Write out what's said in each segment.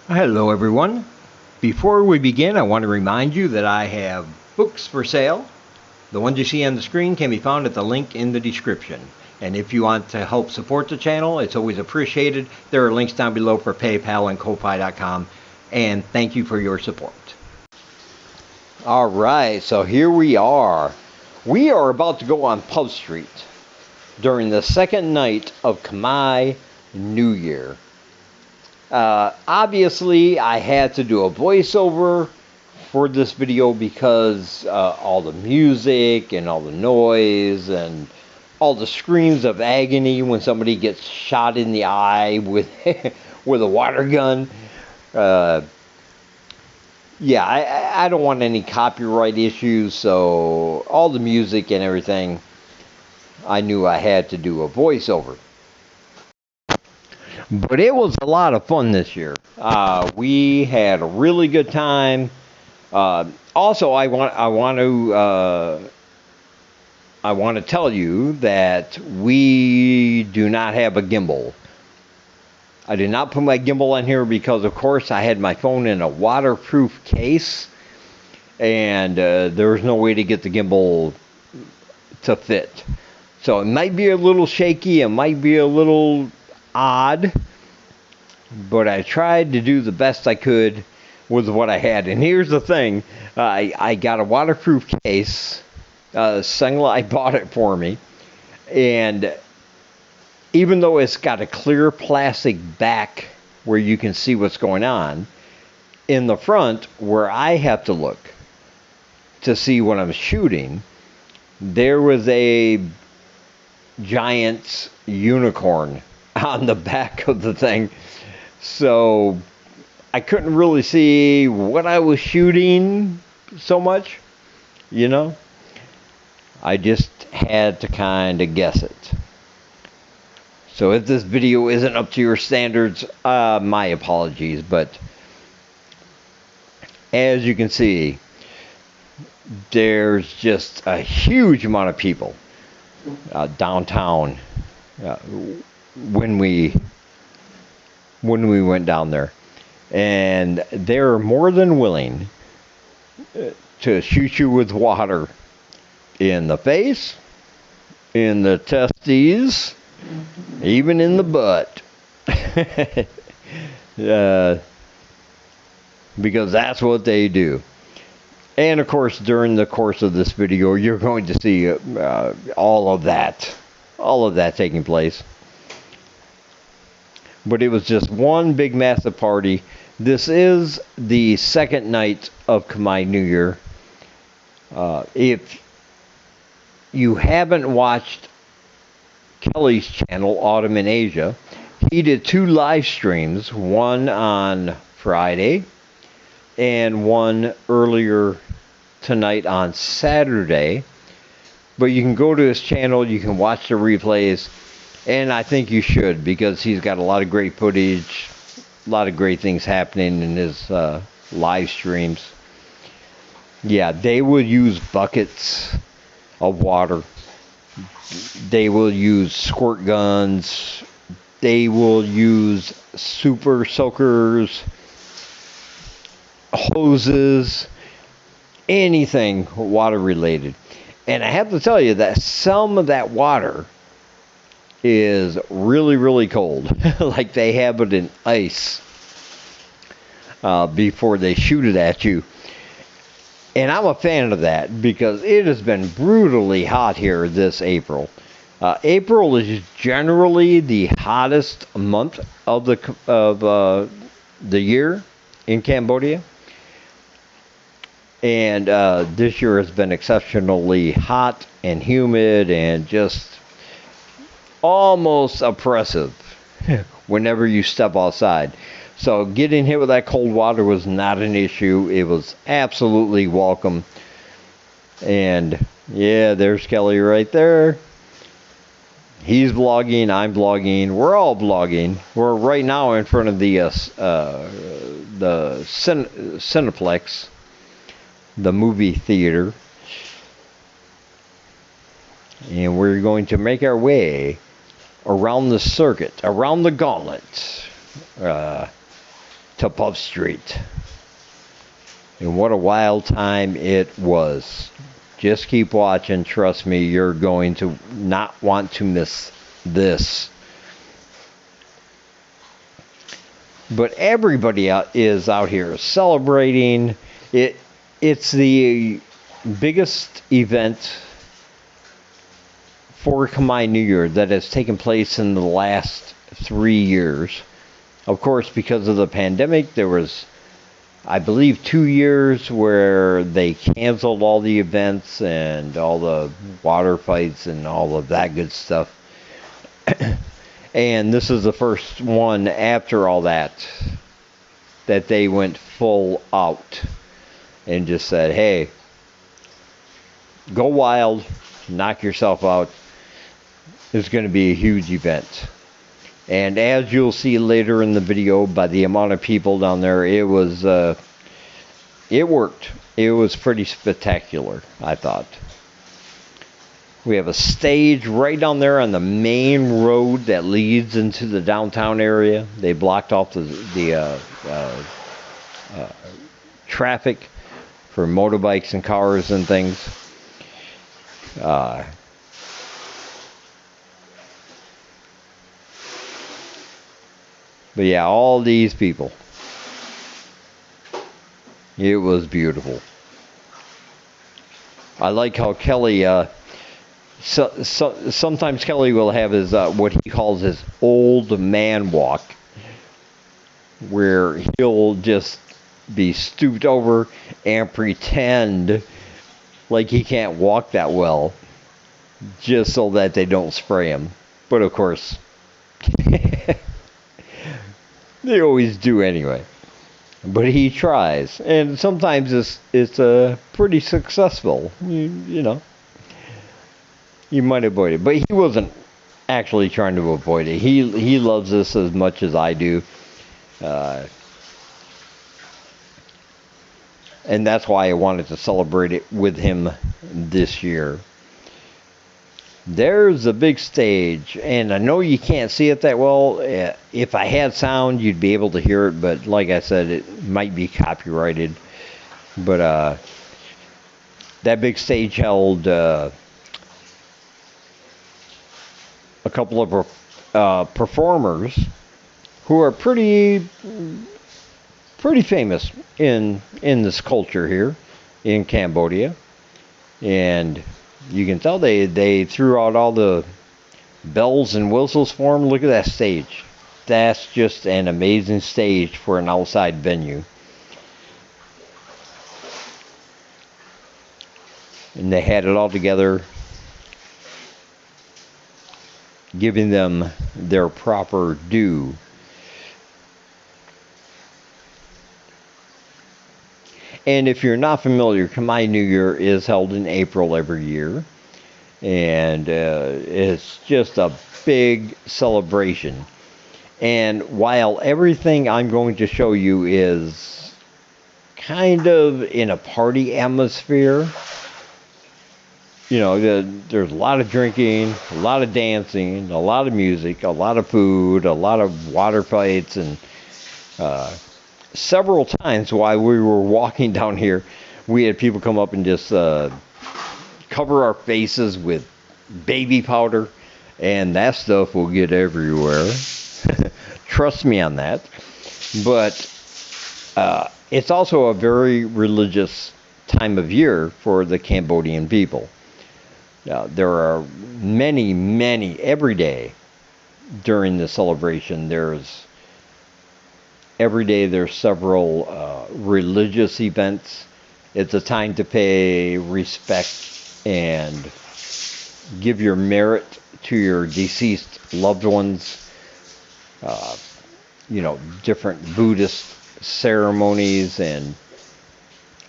Hello everyone. Before we begin, I want to remind you that I have books for sale. The ones you see on the screen can be found at the link in the description. And if you want to help support the channel, it's always appreciated. There are links down below for PayPal and Ko-Fi.com. And thank you for your support. Alright, so here we are. We are about to go on Pub Street during the second night of Khmer New Year. Obviously, I had to do a voiceover for this video because all the music and all the noise and all the screams of agony when somebody gets shot in the eye with with a water gun. Yeah, I don't want any copyright issues, so all the music and everything, I knew I had to do a voiceover. But it was a lot of fun this year. We had a really good time. Also, I want to tell you that we do not have a gimbal. I did not put my gimbal on here because, of course, I had my phone in a waterproof case, and there was no way to get the gimbal to fit. So it might be a little shaky. It might be a little odd, but I tried to do the best I could with what I had. And here's the thing, I got a waterproof case. Sunlight bought it for me, and even though it's got a clear plastic back where you can see what's going on, in the front where I have to look to see what I'm shooting, there was a giant unicorn on the back of the thing, so I couldn't really see what I was shooting so much, you know. I just had to kind of guess it. So if this video isn't up to your standards, my apologies, but as you can see, there's just a huge amount of people downtown when we went down there, and they're more than willing to shoot you with water in the face, in the testes, even in the butt. Because that's what they do. And of course, during the course of this video, you're going to see all of that taking place. But it was just one big massive party. This is the second night of Khmer New Year. If you haven't watched Kelly's channel, Autumn in Asia, he did 2 live streams, one on Friday and one earlier tonight on Saturday. But you can go to his channel, you can watch the replays, and I think you should, because he's got a lot of great footage, a lot of great things happening in his live streams. Yeah, they will use buckets of water. They will use squirt guns. They will use super soakers, hoses, anything water related. And I have to tell you that some of that water is really, really cold. Like they have it in ice before they shoot it at you. And I'm a fan of that because it has been brutally hot here this April. April is generally the hottest month of the year in Cambodia. And this year has been exceptionally hot and humid and just almost oppressive whenever you step outside. So getting hit with that cold water was not an issue. It was absolutely welcome. And yeah, there's Kelly right there. He's vlogging, I'm vlogging, we're all vlogging. We're right now in front of the Cineplex, the movie theater. And we're going to make our way around the circuit, around the gauntlet. to Puff Street. And what a wild time it was. Just keep watching. Trust me, you're going to not want to miss this. But everybody is out here celebrating. It's the biggest event for Khmer New Year that has taken place in the last 3 years. Of course, because of the pandemic, there was, I believe, 2 years where they canceled all the events and all the water fights and all of that good stuff. And this is the first one after all that they went full out and just said, hey, go wild, knock yourself out. It's going to be a huge event. And as you'll see later in the video, by the amount of people down there, it worked. It was pretty spectacular, I thought. We have a stage right down there on the main road that leads into the downtown area. They blocked off the traffic for motorbikes and cars and things. But yeah, all these people. It was beautiful. I like how Kelly, sometimes Kelly will have his, what he calls his old man walk, where he'll just be stooped over and pretend like he can't walk that well, just so that they don't spray him. But of course, they always do anyway. But he tries, and sometimes it's pretty successful. You know, you might avoid it, but he wasn't actually trying to avoid it. He loves this as much as I do, and that's why I wanted to celebrate it with him this year. There's a big stage, and I know you can't see it that well. If I had sound, you'd be able to hear it, but like I said, it might be copyrighted. But that big stage held a couple of performers who are pretty famous in this culture here in Cambodia, and you can tell they threw out all the bells and whistles for him. Look at that stage. That's just an amazing stage for an outside venue. And they had it all together, giving them their proper due. And if you're not familiar, Khmer New Year is held in April every year. And it's just a big celebration. And while everything I'm going to show you is kind of in a party atmosphere, you know, there's a lot of drinking, a lot of dancing, a lot of music, a lot of food, a lot of water fights, and several times while we were walking down here, we had people come up and just cover our faces with baby powder, and that stuff will get everywhere. Trust me on that. But it's also a very religious time of year for the Cambodian people. There are many, every day during the celebration, every day there's several religious events. It's a time to pay respect and give your merit to your deceased loved ones. You know, different Buddhist ceremonies and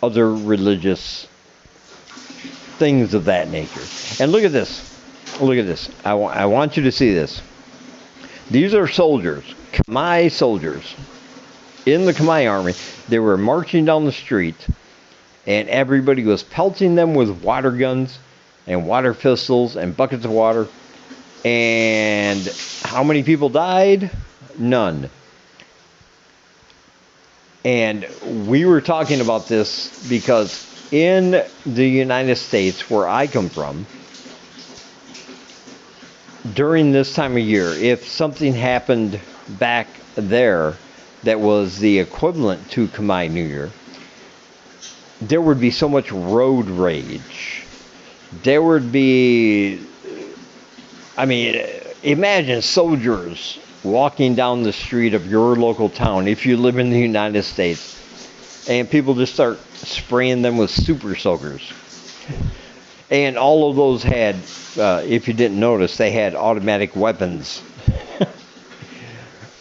other religious things of that nature. And look at this. Look at this. I want you to see this. These are soldiers, Khmer soldiers, in the Khmer army. They were marching down the street, and everybody was pelting them with water guns and water pistols and buckets of water. And how many people died? None. And we were talking about this because in the United States, where I come from, during this time of year, if something happened back there that was the equivalent to Khmer New Year, there would be so much road rage. There would be, I mean, imagine soldiers walking down the street of your local town if you live in the United States, and people just start spraying them with super soakers. And all of those had, if you didn't notice, they had automatic weapons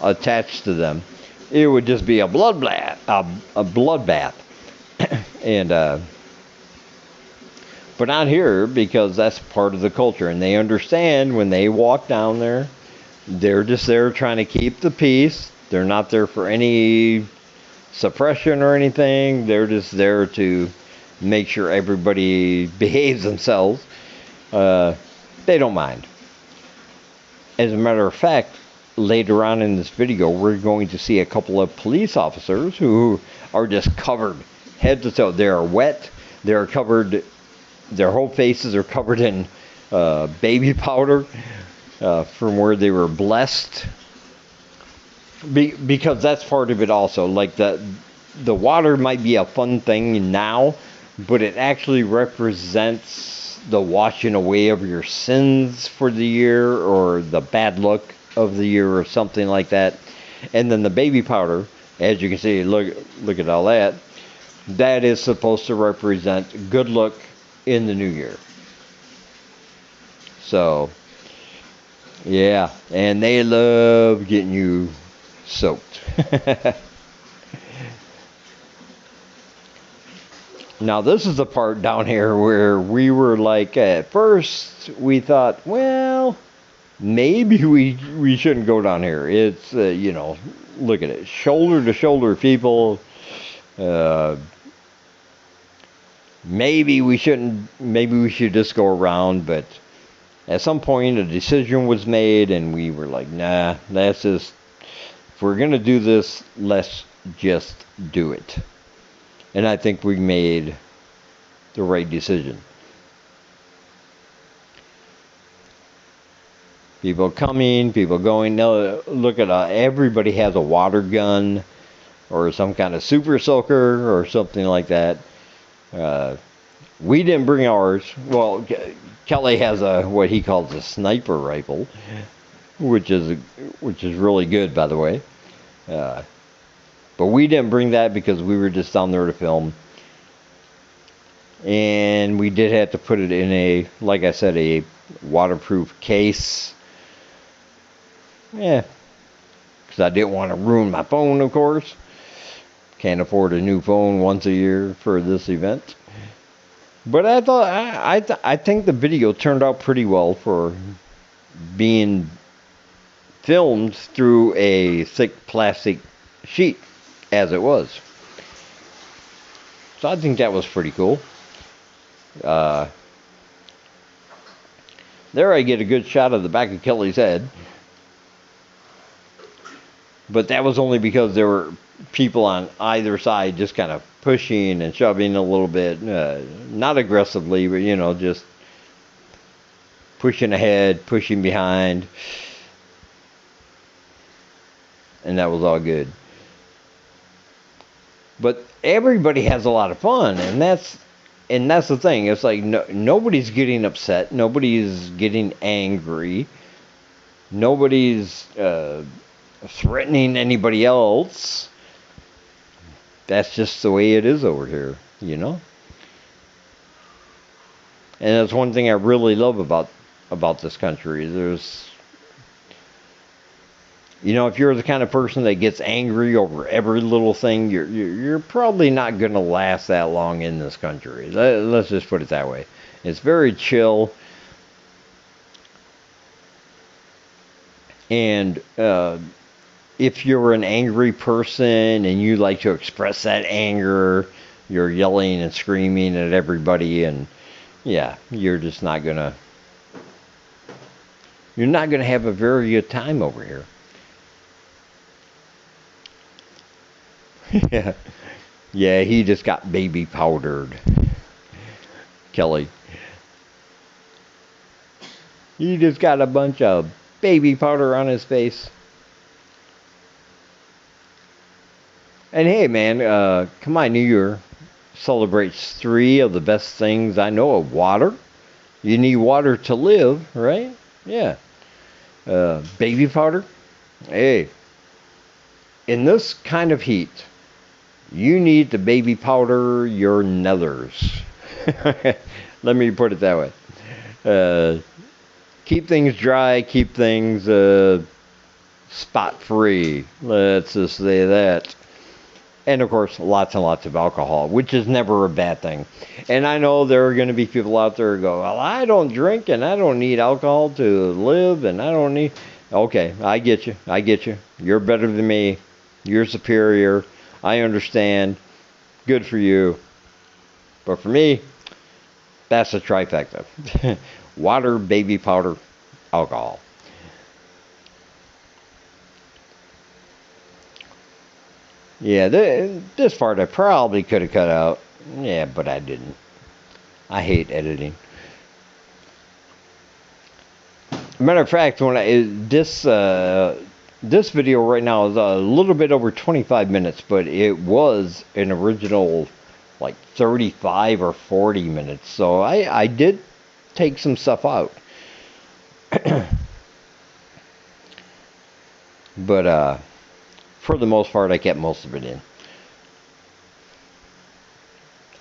attached to them. It would just be a bloodbath, a bloodbath. And but not here, because that's part of the culture, and they understand when they walk down there, they're just there trying to keep the peace. They're not there for any suppression or anything. They're just there to make sure everybody behaves themselves. They don't mind. As a matter of fact, later on in this video, we're going to see a couple of police officers who are just covered head to toe. They are wet. They are covered. Their whole faces are covered in baby powder from where they were blessed. Because that's part of it also. Like the water might be a fun thing now, but it actually represents the washing away of your sins for the year, or the bad luck of the year, or something like that. And then the baby powder, as you can see, look at all that. That is supposed to represent good luck in the new year. So, yeah, and they love getting you soaked. Now, this is the part down here where we were like, at first we thought, well, maybe we shouldn't go down here. It's you know, look at it, shoulder to shoulder people. Maybe we shouldn't. Maybe we should just go around. But at some point, a decision was made, and we were like, nah, that's just. If we're gonna do this, let's just do it. And I think we made the right decision. People coming, people going. No, look at everybody has a water gun or some kind of super soaker or something like that. We didn't bring ours. Well, Kelly has what he calls a sniper rifle, which is really good, by the way. But we didn't bring that because we were just down there to film, and we did have to put it in like I said, a waterproof case. Yeah, because I didn't want to ruin my phone, of course. Can't afford a new phone once a year for this event. But I thought I think the video turned out pretty well for being filmed through a thick plastic sheet, as it was. So I think that was pretty cool. There I get a good shot of the back of Kelly's head. But that was only because there were people on either side just kind of pushing and shoving a little bit. Not aggressively, but, you know, just pushing ahead, pushing behind. And that was all good. But everybody has a lot of fun, and that's the thing. It's like nobody's getting upset, nobody's getting angry, nobody's threatening anybody else. That's just the way it is over here, you know. And that's one thing I really love about this country. There's, you know, if you're the kind of person that gets angry over every little thing, you're probably not going to last that long in this country. Let's just put it that way. It's very chill. And if you're an angry person and you like to express that anger, you're yelling and screaming at everybody, and yeah, you're not gonna have a very good time over here. Yeah. Yeah, he just got baby powdered. Kelly. He just got a bunch of baby powder on his face. And hey, man, come on, New Year celebrates three of the best things I know of: water. You need water to live, right? Yeah. Baby powder. Hey, in this kind of heat, you need to baby powder your nethers. Let me put it that way. Uh, Keep things dry, keep things spot free. Let's just say that. And of course, lots and lots of alcohol, which is never a bad thing. And I know there are going to be people out there who go, well, I don't drink and I don't need alcohol to live and I don't need. Okay, I get you. I get you. You're better than me. You're superior. I understand. Good for you. But for me, that's a trifecta. Water, baby powder, alcohol. Yeah, this part I probably could have cut out. Yeah, but I didn't. I hate editing. Matter of fact, when this video right now is a little bit over 25 minutes, but it was an original like 35 or 40 minutes. So I did take some stuff out. But for the most part, I kept most of it in.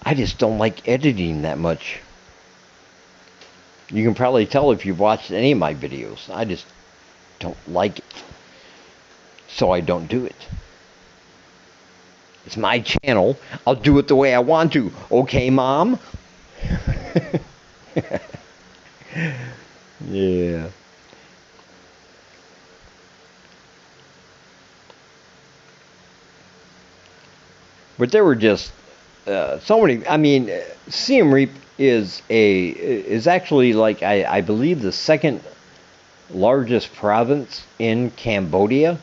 I just don't like editing that much. You can probably tell if you've watched any of my videos. I just don't like it. So I don't do it. It's my channel. I'll do it the way I want to. Okay, Mom? Yeah. But there were just so many. I mean, Siem Reap is actually like I believe the second largest province in Cambodia.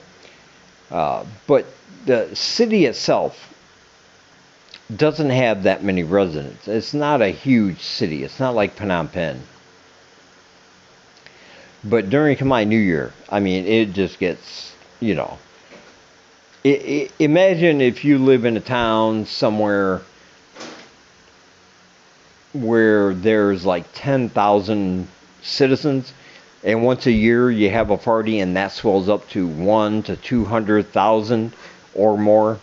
But the city itself doesn't have that many residents. It's not a huge city. It's not like Phnom Penh. But during Khmer New Year, I mean, it just gets, you know. Imagine if you live in a town somewhere where there's like 10,000 citizens, and once a year you have a party and that swells up to 1 to 200,000 or more.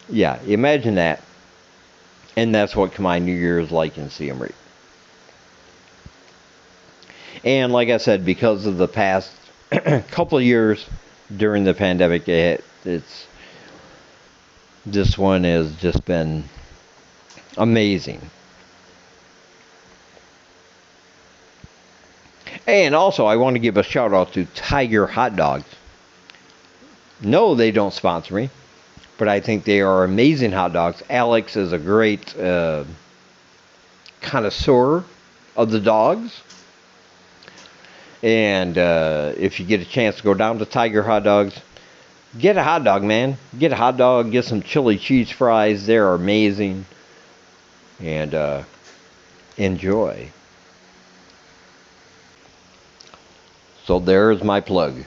Yeah, imagine that. And that's what Khmer New Year is like in Siem Reap. And like I said, because of the past couple of years during the pandemic, this one has just been amazing. And also, I want to give a shout out to Tiger Hot Dogs. No, they don't sponsor me, but I think they are amazing hot dogs. Alex is a great connoisseur of the dogs. And if you get a chance to go down to Tiger Hot Dogs, get a hot dog, man. Get a hot dog, get some chili cheese fries. They're amazing. And enjoy. So there's my plug.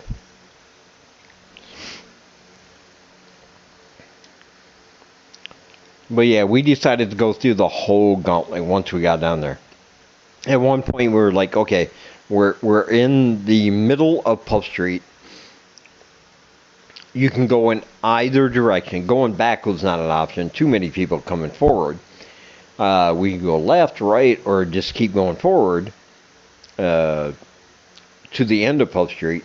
But yeah, we decided to go through the whole gauntlet once we got down there. At one point, we were like, okay, we're in the middle of Puff Street. You can go in either direction. Going back was not an option. Too many people coming forward. We can go left, right, or just keep going forward to the end of Puff Street.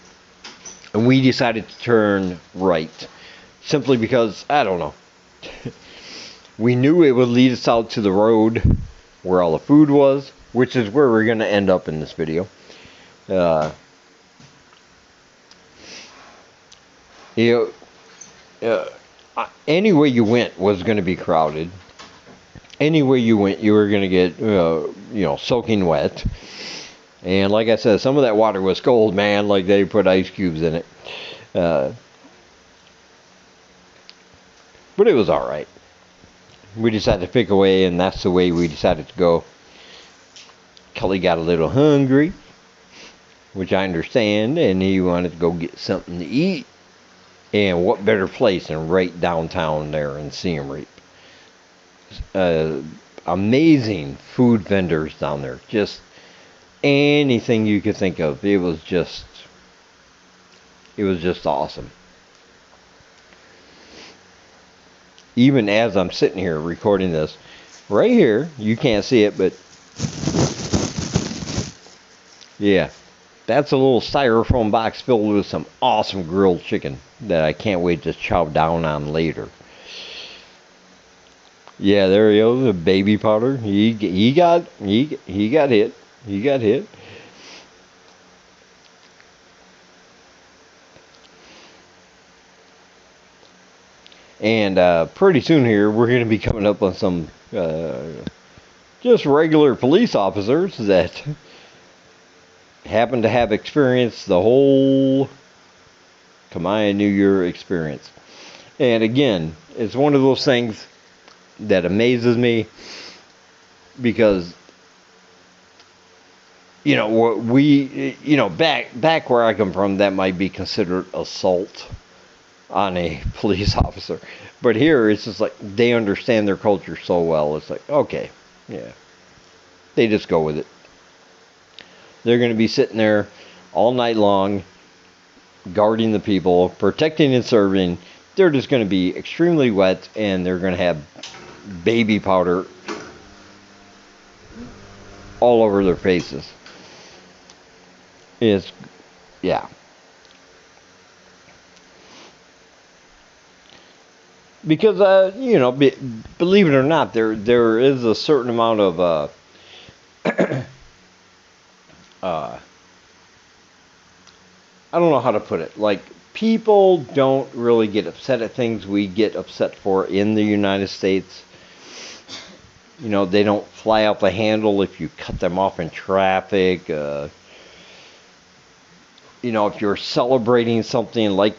And we decided to turn right. Simply because, I don't know. We knew it would lead us out to the road where all the food was, which is where we're going to end up in this video. Anywhere you went was going to be crowded. Anywhere you went, you were going to get, soaking wet. And like I said, some of that water was cold, man. Like they put ice cubes in it. But it was all right. We decided to pick away, and that's the way we decided to go. Kelly got a little hungry, which I understand, and he wanted to go get something to eat. And what better place than right downtown there in Siem Reap? Amazing food vendors down there. Just anything you could think of. It was just awesome. Even as I'm sitting here recording this, right here, you can't see it, but yeah, that's a little styrofoam box filled with some awesome grilled chicken that I can't wait to chow down on later. Yeah, there he goes, the baby powder. He got hit. He got hit. And pretty soon here, we're going to be coming up on some just regular police officers that happen to have experienced the whole Khmer New Year experience. And again, it's one of those things that amazes me because back where I come from, that might be considered assault on a police officer. But here, it's just like they understand their culture so well. It's like, okay, yeah, they just go with it. They're going to be sitting there all night long, guarding the people, protecting and serving. They're just going to be extremely wet, and they're going to have baby powder all over their faces. Yeah. Because believe it or not, there is a certain amount of I don't know how to put it. Like, people don't really get upset at things we get upset for in the United States. They don't fly out the handle if you cut them off in traffic. If you're celebrating something like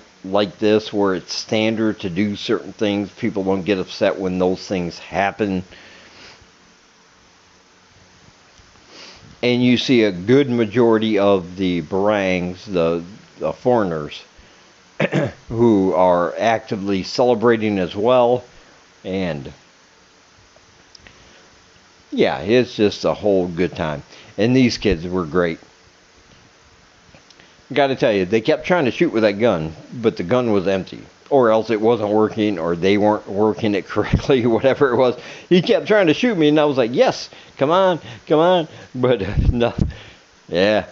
this, where it's standard to do certain things, people don't get upset when those things happen. And you see a good majority of the Barangs, the foreigners, who are actively celebrating as well. And yeah, it's just a whole good time. And these kids were great. Gotta tell you, they kept trying to shoot with that gun, but the gun was empty. Or else it wasn't working, or they weren't working it correctly, whatever it was. He kept trying to shoot me, and I was like, yes, come on. But no, yeah.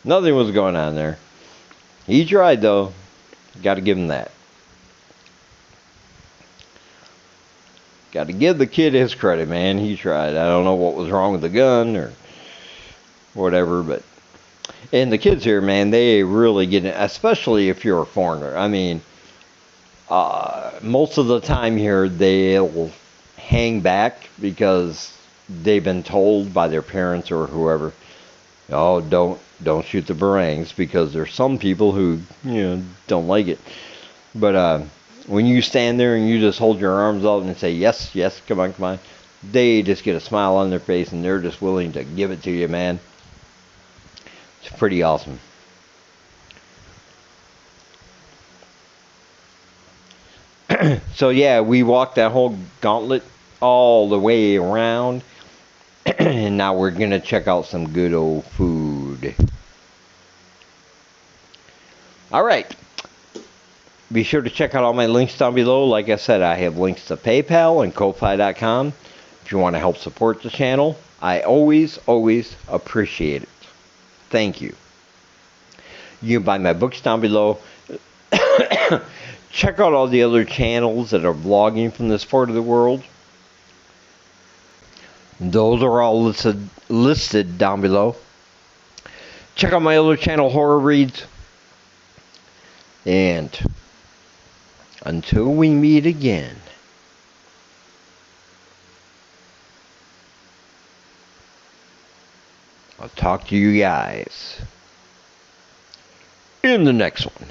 Nothing was going on there. He tried, though. Gotta give him that. Gotta give the kid his credit, man. He tried. I don't know what was wrong with the gun, or whatever, but and the kids here, man, they really get it, especially if you're a foreigner. I mean, most of the time here, they'll hang back because they've been told by their parents or whoever, oh, don't shoot the Barangs, because there's some people who don't like it. But when you stand there and you just hold your arms out and say yes, come on, they just get a smile on their face and they're just willing to give it to you, man. It's pretty awesome. So yeah, we walked that whole gauntlet all the way around. And now we're going to check out some good old food. Alright. Be sure to check out all my links down below. Like I said, I have links to PayPal and Ko-Fi.com. If you want to help support the channel, I always appreciate it. Thank you. You can buy my books down below. Check out all the other channels that are vlogging from this part of the world. Those are all listed down below. Check out my other channel, Horror Reads. And until we meet again, I'll talk to you guys in the next one.